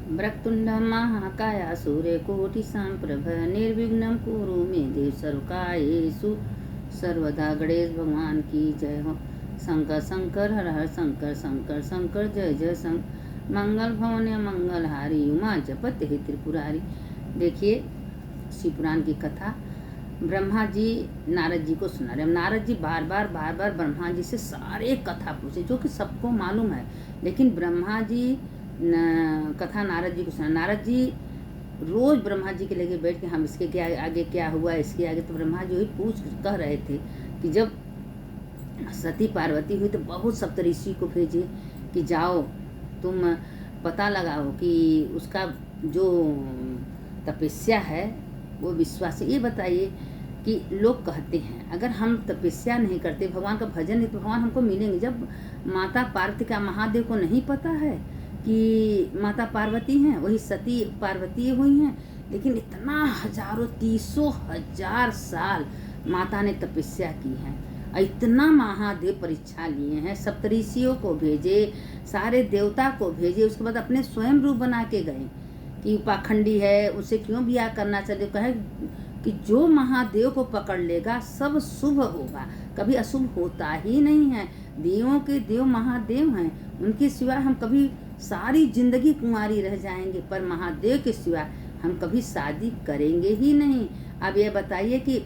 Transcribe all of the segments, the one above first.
वक्रतुंड महाकाय सूर्यकोटि समप्रभ निर्विघ्नं कुरु मे देव सर्वकार्येषु सर्वदा। गणेश भगवान की जय हो। शंकर शंकर हर हर शंकर शंकर शंकर जय जय शंकर। मंगल भवन मंगलहारी उमा जपत हे त्रिपुरारी। देखिए शिवपुराण की कथा ब्रह्मा जी नारद जी को सुना रहे। नारद जी बार बार ब्रह्मा जी से सारे कथा पूछे जो कि सबको मालूम है, लेकिन ब्रह्मा जी कथा नारद जी को सुना। नारद जी रोज ब्रह्मा जी के लेके बैठ के हम इसके क्या आगे क्या हुआ, इसके आगे। तो ब्रह्मा जी वही पूछ कह रहे थे कि जब सती पार्वती हुई तो बहुत सप्तऋषि को भेजे कि जाओ तुम पता लगाओ कि उसका जो तपस्या है वो विश्वास है। ये बताइए कि लोग कहते हैं अगर हम तपस्या नहीं करते, भगवान का भजन नहीं, तो भगवान हमको मिलेंगे। जब माता पार्वती का महादेव को नहीं पता है कि माता पार्वती हैं, वही सती पार्वती हुई हैं, लेकिन इतना हजारों 300,000 साल माता ने तपस्या की है। इतना महादेव परीक्षा लिए हैं, सप्तऋषियों को भेजे, सारे देवता को भेजे, उसके बाद अपने स्वयं रूप बना के गए कि पाखंडी है उसे क्यों ब्याह करना चाहिए। कहे कि जो महादेव को पकड़ लेगा सब शुभ होगा, कभी अशुभ होता ही नहीं है। देवों के देव महादेव हैं, उनके सिवा हम कभी सारी जिंदगी कुंवारी रह जाएंगे, पर महादेव के सिवा हम कभी शादी करेंगे ही नहीं। अब ये बताइए कि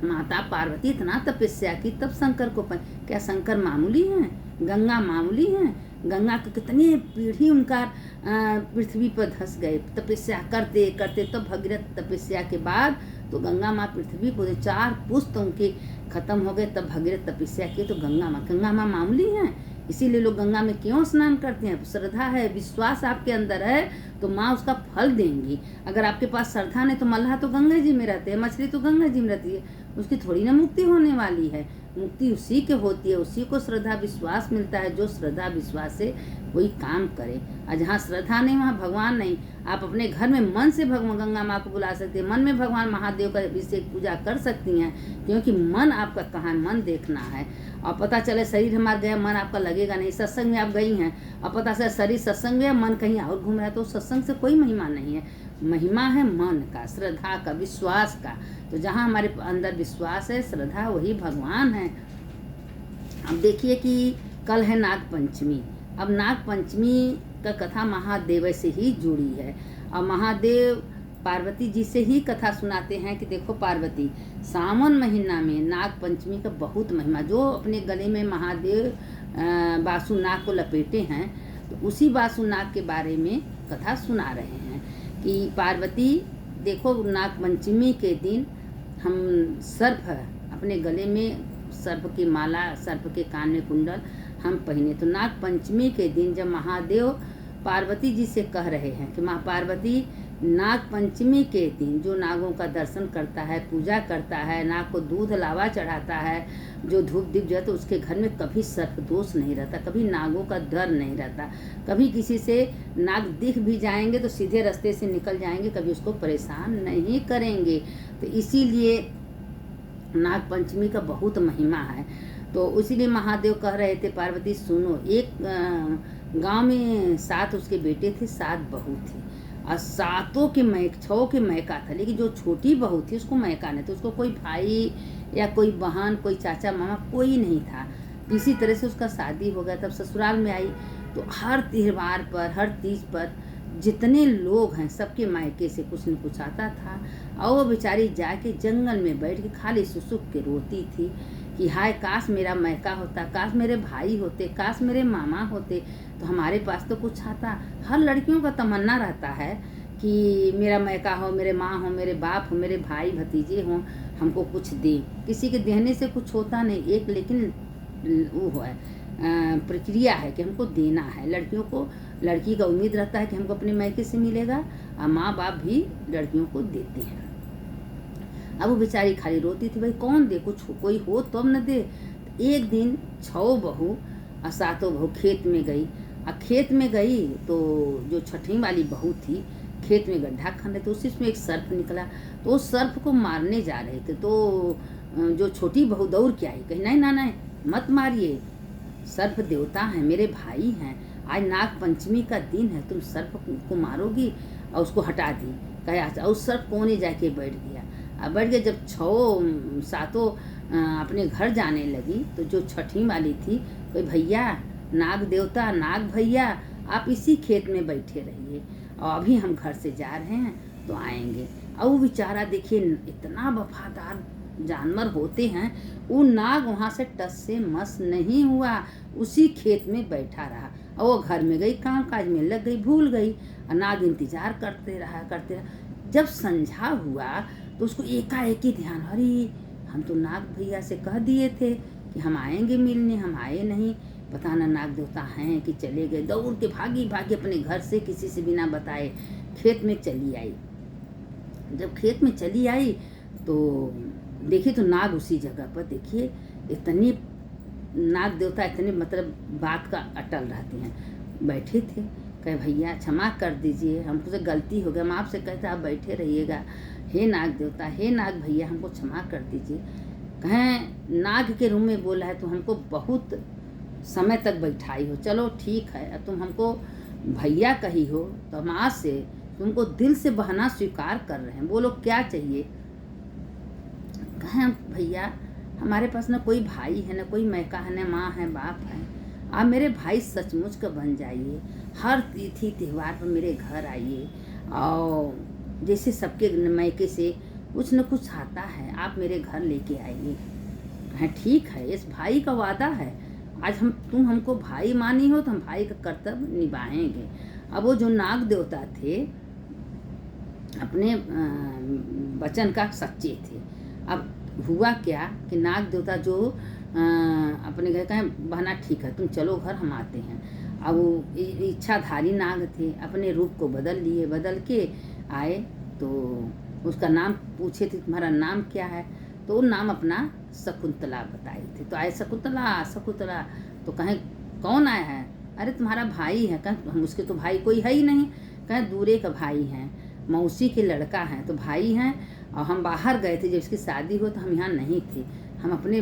माता पार्वती इतना तपस्या की तब शंकर को क्या शंकर मामूली हैं? गंगा मामूली हैं? गंगा के कितनी पीढ़ी उनका पृथ्वी पर धंस गए तपस्या करते करते। तब भगीरथ तपस्या के बाद तो गंगा माँ पृथ्वी को 4 पुष्ट उनके खत्म हो गए, तब भगीरथ तपस्या की। तो गंगा माँ मामूली हैं? इसीलिए लोग गंगा में क्यों स्नान करते हैं? श्रद्धा है, विश्वास आपके अंदर है तो माँ उसका फल देंगी। अगर आपके पास श्रद्धा नहीं तो मल्लाह तो गंगा जी में रहते हैं, मछली तो गंगा जी में रहती है, उसकी थोड़ी ना मुक्ति होने वाली है। मुक्ति उसी के होती है, उसी को श्रद्धा विश्वास मिलता है जो श्रद्धा विश्वास से कोई काम करे। और जहाँ श्रद्धा नहीं वहाँ भगवान नहीं। आप अपने घर में मन से भगवान गंगा माँ को बुला सकते हैं, मन में भगवान महादेव का अभिषेक पूजा कर सकती हैं, क्योंकि मन आपका कहाँ, मन देखना है। और पता चले शरीर हमारा गया, मन आपका लगेगा नहीं। सत्संग में आप गई हैं और पता चले शरीर सत्संग में, मन कहीं और घूम रहा है, तो सत्संग से कोई महिमा नहीं है। महिमा है मन का, श्रद्धा का, विश्वास का। तो जहाँ हमारे अंदर विश्वास है, श्रद्धा, वही भगवान है। अब देखिए कि कल है नाग पंचमी। अब नाग पंचमी का कथा महादेव से ही जुड़ी है और महादेव पार्वती जी से ही कथा सुनाते हैं कि देखो पार्वती, सावन महीना में नाग पंचमी का बहुत महिमा। जो अपने गले में महादेव बासु नाग को लपेटे हैं, तो उसी बासु नाग के बारे में कथा सुना रहे हैं कि पार्वती देखो नाग पंचमी के दिन हम सर्प अपने गले में, सर्प की माला, सर्प के कान में कुंडल हम पहने। तो नाग पंचमी के दिन जब महादेव पार्वती जी से कह रहे हैं कि माँ पार्वती, नाग पंचमी के दिन जो नागों का दर्शन करता है, पूजा करता है, नाग को दूध लावा चढ़ाता है, जो धूप दीप जलाता है, उसके घर में कभी सर्प दोष नहीं रहता, कभी नागों का डर नहीं रहता। कभी किसी से नाग दिख भी जाएंगे तो सीधे रास्ते से निकल जाएंगे, कभी उसको परेशान नहीं करेंगे। तो इसीलिए नाग पंचमी का बहुत महिमा है। तो इसीलिए महादेव कह रहे थे पार्वती सुनो, एक गांव में 7 उसके बेटे थे, 7 बहू थी और 7 के 6 के मैका था, लेकिन जो छोटी बहू थी उसको मैका नहीं था। उसको कोई भाई या कोई बहन, कोई चाचा मामा कोई नहीं था। किसी तरह से उसका शादी हो गया। तब ससुराल में आई तो हर त्यौहार पर, हर तीज पर जितने लोग हैं सबके मायके से कुछ न कुछ आता था और वो बेचारी जाके जंगल में बैठ के खाली सुसुक के रोती थी कि हाय काश मेरा मैका होता, काश मेरे भाई होते, काश मेरे मामा होते, तो हमारे पास तो कुछ आता। हर लड़कियों का तमन्ना रहता है कि मेरा मैका हो, मेरे माँ हो, मेरे बाप हो, मेरे भाई भतीजे हों, हमको कुछ दे। किसी के देने से कुछ होता नहीं, एक लेकिन वो है प्रक्रिया है कि हमको देना है। लड़कियों को, लड़की का उम्मीद रहता है कि हमको अपने मैके से मिलेगा और माँ बाप भी लड़कियों को देते हैं। अब वो बेचारी खाली रोती थी, भाई कौन दे, कुछ कोई हो तो अब न दे। एक दिन 6 बहू और 7 बहू खेत में गई और खेत में गई तो जो छठी वाली बहू थी खेत में गड्ढा खन रहे, तो उसी में एक सर्प निकला। तो उस सर्प को मारने जा रहे थे, तो जो छोटी बहू दौड़ के आई, कही नहीं ना नहीं मत मारिए, सर्प देवता हैं, मेरे भाई हैं, आज नाग पंचमी का दिन है, तुम सर्प को मारोगी। और उसको हटा दी। कहे अच्छा, उस सर्प कोने जाके बैठ गया। अब बैठ गया। जब 6-7 अपने घर जाने लगी तो जो छठी वाली थी, कोई भैया नाग देवता, नाग भैया, आप इसी खेत में बैठे रहिए और अभी हम घर से जा रहे हैं तो आएंगे। और वो बेचारा देखिए इतना वफादार जानवर होते हैं, वो नाग वहाँ से टस से मस नहीं हुआ, उसी खेत में बैठा रहा। और वो घर में गई, काम काज में लग गई, भूल गई। और नाग इंतजार करते रहा। जब संझा हुआ तो उसको एकाएक ही ध्यान, अरे हम तो नाग भैया से कह दिए थे कि हम आएंगे मिलने, हम आए नहीं, पता ना नाग देवता हैं कि चले गए। दौड़ के भागी अपने घर से किसी से बिना बताए खेत में चली आई। जब खेत में चली आई तो देखिए तो नाग उसी जगह पर, देखिए इतनी नाग देवता इतने मतलब बात का अटल रहते हैं। बैठे थे। कहे भैया क्षमा कर दीजिए, हमको से गलती हो गया, हम आपसे कहते आप बैठे रहिएगा। हे नाग देवता, हे नाग भैया, हमको क्षमा कर दीजिए। कहें नाग के रूम में बोला है तो हमको बहुत समय तक बैठाई हो, चलो ठीक है, अब तुम हमको भैया कही हो तो हम आज से तुमको दिल से बहना स्वीकार कर रहे हैं, बोलो क्या चाहिए। कहें भैया हमारे पास ना कोई भाई है, ना कोई मैका है, ना माँ है, बाप है, आप मेरे भाई सचमुच का बन जाइए, हर तिथि त्यौहार पर मेरे घर आइए और जैसे सबके मैके से कुछ न कुछ आता है आप मेरे घर लेके आइए। कहें ठीक है, इस भाई का वादा है, आज तुम हमको भाई मानी हो तो हम भाई का कर्तव्य निभाएंगे। अब वो जो नाग देवता थे अपने वचन का सच्चे थे। अब हुआ क्या कि नाग देवता जो अपने घर का बहाना, ठीक है तुम चलो घर, हम आते हैं। अब वो इच्छाधारी नाग थे, अपने रूप को बदल लिए, बदल के आए तो उसका नाम पूछे थे तुम्हारा नाम क्या है, तो वो नाम अपना शकुंतला बताई थी। तो आए शकुंतला, तो कहें कौन आया है, अरे तुम्हारा भाई है। कहें हम उसके तो भाई कोई है ही नहीं। कहें दूरे का भाई हैं, मौसी के लड़का हैं, तो भाई हैं। और हम बाहर गए थे, जब इसकी शादी हो तो हम यहाँ नहीं थे, हम अपने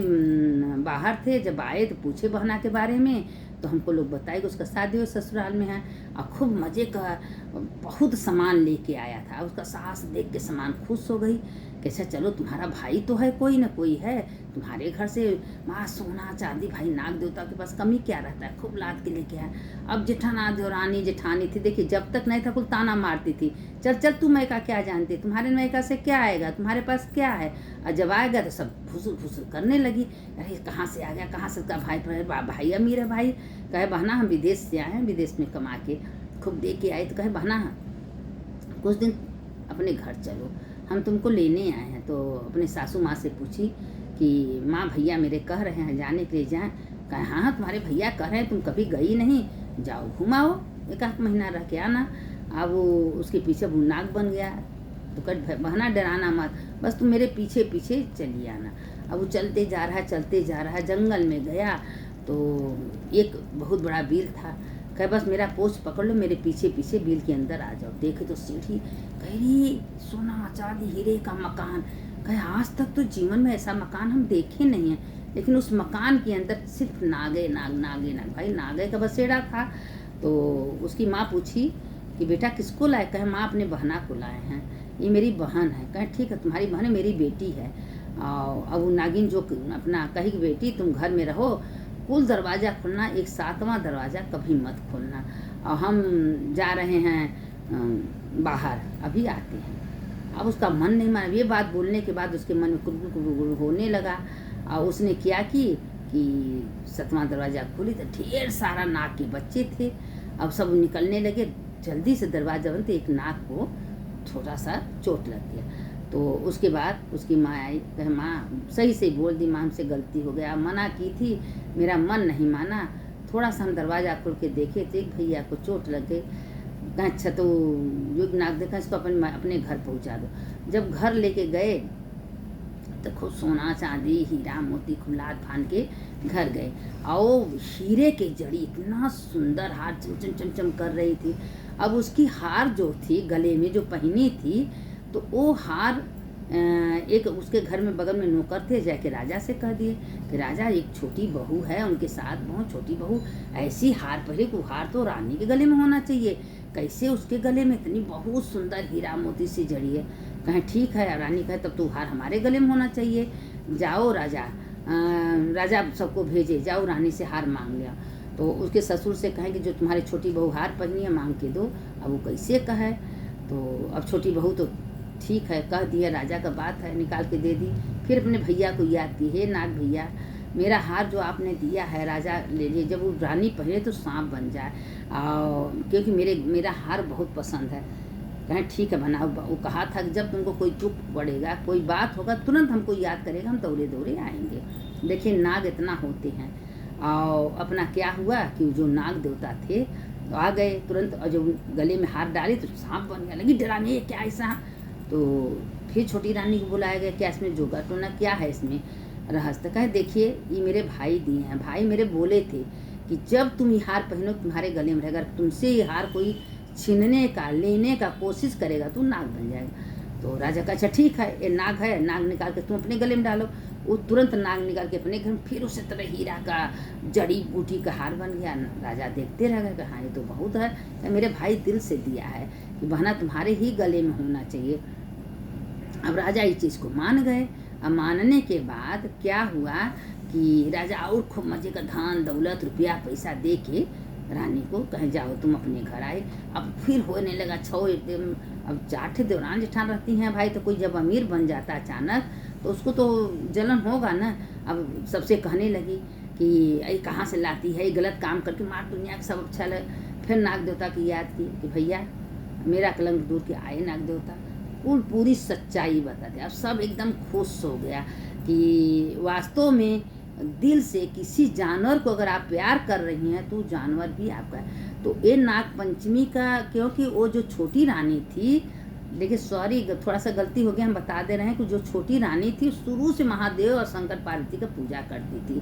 बाहर थे। जब आए तो पूछे बहना के बारे में, तो हमको लोग बताए कि उसका शादी हो ससुराल में है और खूब मज़े का बहुत सामान लेके आया था। उसका सास देख के सामान खुश हो गई, कैसा चलो तुम्हारा भाई तो है, कोई ना कोई है तुम्हारे घर से, माँ सोना चांदी, भाई नाग देवता के पास कमी क्या रहता है, खूब लाद के लेके आया। अब जेठाना देवरानी जेठानी थी, देखिए जब तक नहीं था कुल ताना मारती थी, चल चल तू मैका क्या जानती, तुम्हारे मैका से क्या आएगा, तुम्हारे पास क्या है। और जब आएगा तो सब फुसुर फुसुर करने लगी, अरे कहाँ से आ गया, कहाँ से उसका भाई पर, भाई अमीर है भाई। कहे बहना हम विदेश से आए हैं, विदेश में कमा के खूब दे के आए। तो कहे बहना कुछ दिन अपने घर चलो, हम तुमको लेने आए हैं। तो अपने सासू माँ से पूछी कि माँ भैया मेरे कह रहे हैं जाने के लिए जाएँ। कहे हाँ तुम्हारे भैया कह रहे हैं, तुम कभी गई नहीं, जाओ घुमाओ, 1 महीना रह के आना। अब वो उसके पीछे नाग बन गया। तो कह बहना डराना मत, बस तुम मेरे पीछे पीछे चली आना। अब वो चलते जा रहा है, जंगल में गया तो एक बहुत बड़ा बिल था। कहे बस मेरा पोछ पकड़ लो, मेरे पीछे पीछे बिल के अंदर आ जाओ। देखे तो सीढ़ी, कह रही सोना चांदी हीरे का मकान। कहे आज तक तो जीवन में ऐसा मकान हम देखे नहीं है, लेकिन उस मकान के अंदर सिर्फ नागे नाग। भाई नागे का बसेरा था। तो उसकी माँ पूछी कि बेटा किसको लाए। कहे माँ अपने बहना को लाए हैं, ये मेरी बहन है। कहे ठीक है तुम्हारी बहन है, मेरी बेटी है। और अब वो नागिन जो अपना कही कि बेटी तुम घर में रहो, कुल दरवाज़ा खोलना, एक 7वां दरवाज़ा कभी मत खोलना, और हम जा रहे हैं बाहर, अभी आते हैं। अब उसका मन नहीं माना, ये बात बोलने के बाद उसके मन में कुल होने लगा। और उसने क्या कि 7वां दरवाज़ा खोली तो ढेर सारा नाग के बच्चे थे। अब सब निकलने लगे, जल्दी से दरवाज़ा बंद, एक नाग को थोड़ा सा चोट लग गया। तो उसके बाद उसकी माँ आई, कहे माँ सही से बोल दी, माँ हमसे गलती हो गया, मना की थी, मेरा मन नहीं माना। थोड़ा सा हम दरवाज़ा खोल के देखे तो एक भैया को चोट लग गई। कहें अच्छा तो युग नाग देखा, इसको अपने घर पहुँचा दो। जब घर लेके गए तो खूब सोना चांदी हीरा मोती खूब लाद फान के घर गए। और हीरे के जड़ी इतना सुंदर हार चमचम चमचम कर रही थी। अब उसकी हार जो थी गले में जो पहनी थी, तो वो हार एक उसके घर में बगल में नौकर थे, जाके राजा से कह दिए कि राजा एक छोटी बहू है, उनके साथ बहुत छोटी बहू ऐसी हार पहले को, हार तो रानी के गले में होना चाहिए, कैसे उसके गले में इतनी बहुत सुंदर हीरा मोती से जड़ी है। कहें ठीक है, रानी कहे तब तो हार हमारे गले में होना चाहिए, जाओ राजा। राजा सबको भेजे, जाओ रानी से हार मांग लिया। तो उसके ससुर से कहें कि जो तुम्हारी छोटी बहू हार पहनी है मांग के दो। अब वो कैसे कहे, तो अब छोटी बहू तो ठीक है कह दिया, राजा का बात है, निकाल के दे दी। फिर अपने भैया को याद की, हे नाग भैया, मेरा हार जो आपने दिया है राजा ले लिए, जब वो रानी पहने तो सांप बन जाए, क्योंकि मेरा हार बहुत पसंद है। कहें ठीक है बनाओ। वो कहा था कि जब तुमको कोई दुख पड़ेगा, कोई बात होगा, तुरंत हमको याद करेगा, हम दौड़े दौड़े आएंगे। देखिए नाग इतना होते हैं। और अपना क्या हुआ कि जो नाग देवता थे तो आ गए तुरंत, और जो गले में हार डाली तो सांप बन गया। लगी डराने, ये क्या ऐसा। तो फिर छोटी रानी को बुलाया गया, क्या इसमें जोगा टोना क्या है इसमें रहस्य। कहे देखिए ये मेरे भाई दिए हैं, भाई मेरे बोले थे कि जब तुम ये हार पहनो तुम्हारे गले में रहेगा, अगर तुमसे ये हार कोई छीनने का लेने का कोशिश करेगा तो नाग बन जाएगा। तो राजा का अच्छा ठीक है, ये नाग है, नाग निकाल के तुम अपने गले में डालो। वो तुरंत नाग निकाल के अपने घर में, फिर उसी तरह हीरा का जड़ी बूटी का हार बन गया। राजा देखते रह गए कि हाँ ये तो बहुत है, मेरे भाई दिल से दिया है कि बहना तुम्हारे ही गले में होना चाहिए। अब राजा इस चीज़ को मान गए। अब मानने के बाद क्या हुआ कि राजा और खूब मजे का धन दौलत रुपया पैसा दे के रानी को कहे जाओ तुम अपने घर आए। अब फिर होने लगा छो एकदम। अब जाठे देवरान जेठान रहती हैं भाई, तो कोई जब अमीर बन जाता अचानक तो उसको तो जलन होगा ना। अब सबसे कहने लगी कि ये कहाँ से लाती है, ये गलत काम करके मार दुनिया के सब अच्छा लगे। फिर नाग देवता की याद की कि भैया मेरा कलंक दूर के आए नाग देवता, पूरी सच्चाई बताते। अब सब एकदम खुश हो गया कि वास्तव में दिल से किसी जानवर को अगर आप प्यार कर रही हैं तो जानवर भी आपका है। तो ये नाग पंचमी का, क्योंकि वो जो छोटी रानी थी, देखिए सॉरी थोड़ा सा गलती हो गया, हम बता दे रहे हैं कि जो छोटी रानी थी शुरू से महादेव और शंकर पार्वती का पूजा करती थी।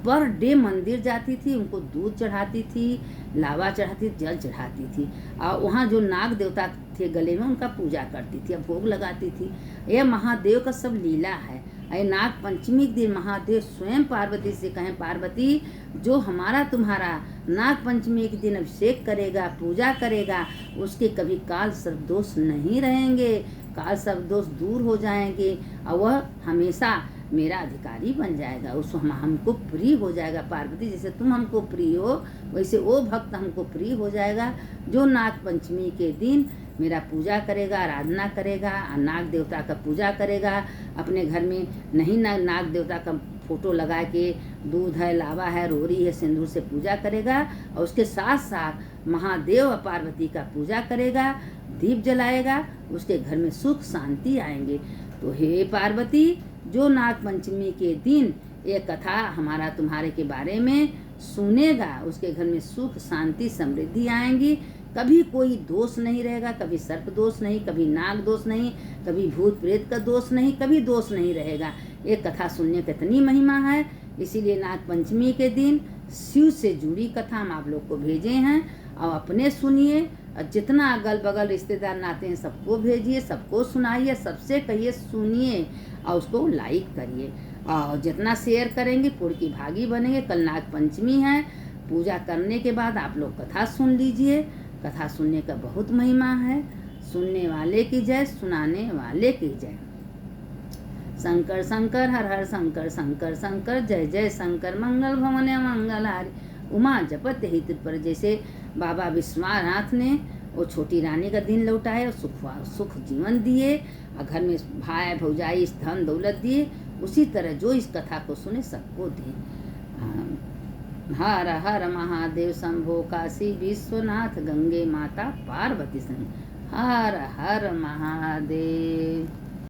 पर डे मंदिर जाती थी, उनको दूध चढ़ाती थी, लावा चढ़ाती थी, जल चढ़ाती थी, और वहाँ जो नाग देवता थे गले में उनका पूजा करती थी, भोग लगाती थी। यह महादेव का सब लीला है। नाग पंचमी के दिन महादेव स्वयं पार्वती से कहें, पार्वती जो हमारा तुम्हारा नाग पंचमी के दिन अभिषेक करेगा, पूजा करेगा, उसके कभी काल सर्प दोष नहीं रहेंगे, काल सर्प दोष दूर हो जाएंगे, और वह हमेशा मेरा अधिकारी बन जाएगा, उसको हमको प्रिय हो जाएगा। पार्वती जैसे तुम हमको प्रिय हो, वैसे वो भक्त हमको प्रिय हो जाएगा जो नाग पंचमी के दिन मेरा पूजा करेगा, आराधना करेगा, नाग देवता का पूजा करेगा। अपने घर में नहीं नाग देवता का फोटो लगा के दूध है, लावा है, रोरी है, सिंदूर से पूजा करेगा, और उसके साथ साथ महादेव और पार्वती का पूजा करेगा, दीप जलाएगा, उसके घर में सुख शांति आएंगे। तो हे पार्वती, जो नाग पंचमी के दिन ये कथा हमारा तुम्हारे के बारे में सुनेगा, उसके घर में सुख शांति समृद्धि आएंगी, कभी कोई दोष नहीं रहेगा, कभी सर्प दोष नहीं, कभी नाग दोष नहीं, कभी भूत प्रेत का दोष नहीं, कभी दोष नहीं रहेगा। ये कथा सुनने की इतनी महिमा है, इसीलिए नाग पंचमी के दिन शिव से जुड़ी कथा हम आप लोग को भेजे हैं, और अपने सुनिए, और जितना अगल बगल रिश्तेदार नाते हैं सबको भेजिए, सबको सुनाइए, सबसे कहिए सुनिए, और उसको लाइक करिए, और जितना शेयर करेंगे पुण्य की भागी बनेंगे। कल नाग पंचमी है, पूजा करने के बाद आप लोग कथा सुन लीजिए। कथा सुनने का बहुत महिमा है। सुनने वाले की जय, सुनाने वाले की जय। शंकर शंकर हर हर शंकर, शंकर शंकर जय जय शंकर, मंगल भवन मंगलहारी, उमा जपत हित पर। जैसे बाबा विश्वनाथ ने वो छोटी रानी का दिन लौटाए और सुख जीवन दिए, और घर में भाई भौजाई धन दौलत दिए, उसी तरह जो इस कथा को सुने सबको दे। हर हर महादेव शंभो काशी विश्वनाथ, गंगे माता पार्वती संग, हर हर महादेव।